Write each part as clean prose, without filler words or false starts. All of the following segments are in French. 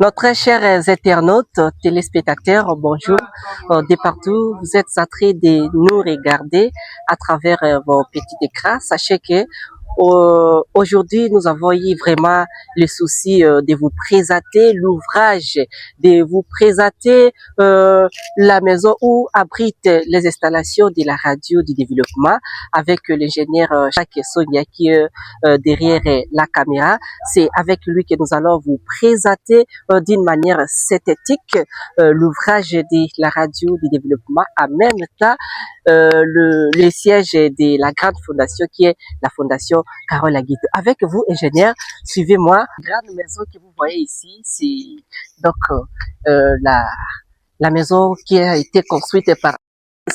Nos très chers internautes, téléspectateurs, bonjour. De partout, vous êtes en train de nous regarder à travers vos petits écrans. Sachez que aujourd'hui, nous avons eu vraiment le souci de vous présenter l'ouvrage, de vous présenter la maison où abrite les installations de la radio du développement avec l'ingénieur Jacques Sonia qui est derrière la caméra. C'est avec lui que nous allons vous présenter d'une manière synthétique l'ouvrage de la radio du développement, en même temps le siège de la grande fondation qui est la fondation Carole Aguito. Avec vous, ingénieur, suivez-moi. La grande maison que vous voyez ici, c'est donc la maison qui a été construite par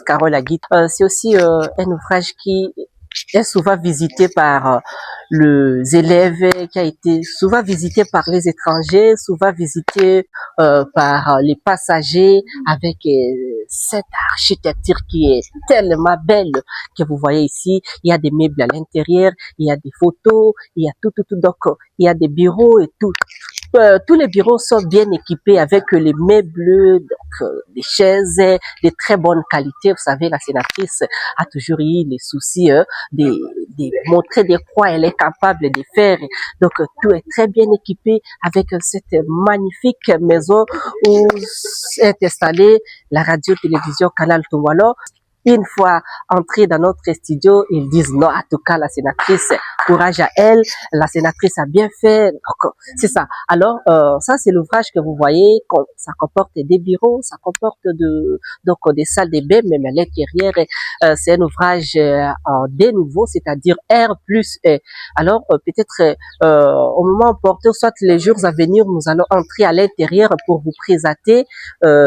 Carole Aguito. C'est aussi un ouvrage qui est souvent visité par les élèves, qui a été souvent visité par les étrangers, souvent visité par les passagers, avec cette architecture qui est tellement belle que vous voyez ici. Il y a des meubles à l'intérieur, il y a des photos, il y a tout. Donc, il y a des bureaux et tout. Tous les bureaux sont bien équipés avec les meubles, donc des chaises de très bonne qualité. Vous savez, la sénatrice a toujours eu les soucis de montrer de quoi elle est capable de faire. Donc, tout est très bien équipé avec cette magnifique maison où est installée la radio-télévision Canal Tungwalo. Une fois entrés dans notre studio, ils disent non, en tout cas, la sénatrice, courage à elle, la sénatrice a bien fait. Donc, c'est ça. Alors, ça, c'est l'ouvrage que vous voyez, ça comporte des bureaux, ça comporte donc, des salles de bain, même à l'intérieur, c'est un ouvrage en D nouveau, c'est-à-dire R plus E. Alors, peut-être, au moment opportun, soit les jours à venir, nous allons entrer à l'intérieur pour vous présenter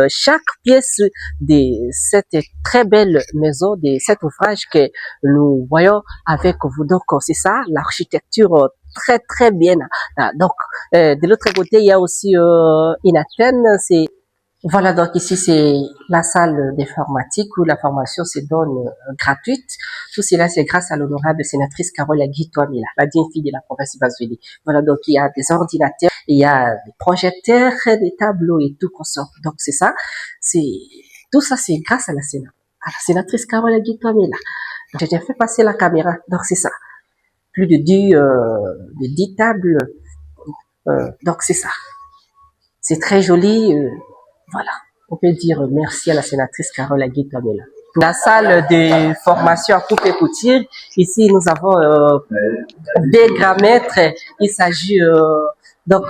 chaque pièce de cette très belle maison, de cet ouvrage que nous voyons avec vous. Donc, c'est ça, l'architecture très, très bien. Donc, de l'autre côté, il y a aussi une antenne. Voilà, donc ici, c'est la salle d'informatique où la formation se donne gratuite. Tout cela, c'est grâce à l'honorable sénatrice Carole Aguito Amila, la digne fille de la province Bazueli. Voilà, donc il y a des ordinateurs, il y a des projecteurs, des tableaux et tout qu'on sort. Donc, c'est ça. Tout ça, c'est grâce à la sénatrice Carole Aguito Amila. J'ai déjà fait passer la caméra. Donc, c'est ça. Plus de 10 tables. Donc, c'est ça. C'est très joli. Voilà. On peut dire merci à la sénatrice Carole Aguito Amila. La salle de formation à coupe et couture. Ici, nous avons des grammaires. Il s'agit donc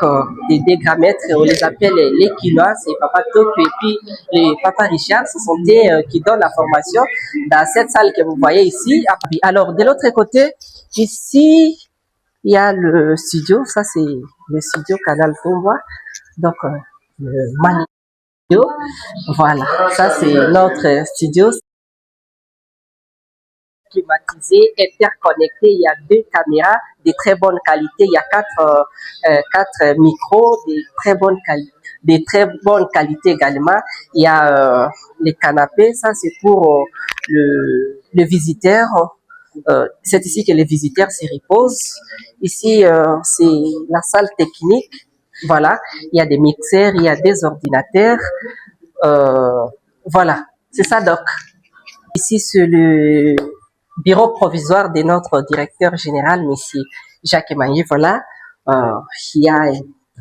des grammaires. On les appelle les quinois. C'est Papa Top et puis les Papa Richard. Ce sont eux qui donnent la formation dans cette salle que vous voyez ici. Alors, de l'autre côté, ici, il y a le studio. Ça, c'est le studio Canal Tungwalo. Donc, le magnifique. Voilà, ça c'est notre studio climatisé, interconnecté. Il y a 2 caméras de très bonne qualité. Il y a 4 micros de très bonne qualité également. Il y a les canapés. Ça c'est pour le visiteur. C'est ici que les visiteurs se reposent. Ici c'est la salle technique. Voilà, il y a des mixeurs, il y a des ordinateurs. Voilà, c'est ça donc. Ici, c'est le bureau provisoire de notre directeur général, monsieur Jacques Maillet. Voilà, il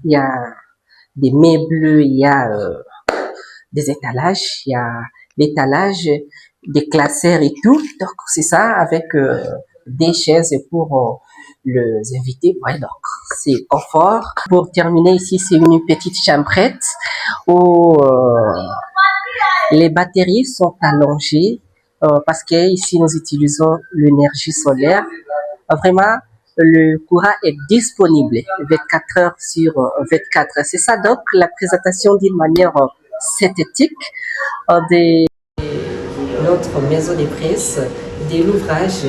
y a des meubles, il y a des étalages, il y a l'étalage, des classeurs et tout. Donc, c'est ça avec des chaises pour les invités. Ouais, donc, c'est confort. Pour terminer ici, c'est une petite chambrette où les batteries sont allongées parce que ici, nous utilisons l'énergie solaire. Vraiment, le courant est disponible 24 heures sur 24. C'est ça donc la présentation d'une manière synthétique de notre maison de presse, de l'ouvrage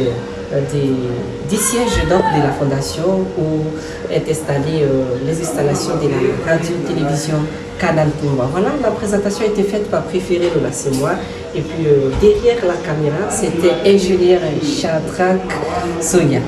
du siège donc de la fondation où est installée les installations de la radio-télévision Canal Tungwalo. Voilà, la présentation a été faite par Préféré Lola, c'est moi. Et puis derrière la caméra, c'était ingénieur Chadrak Sonia.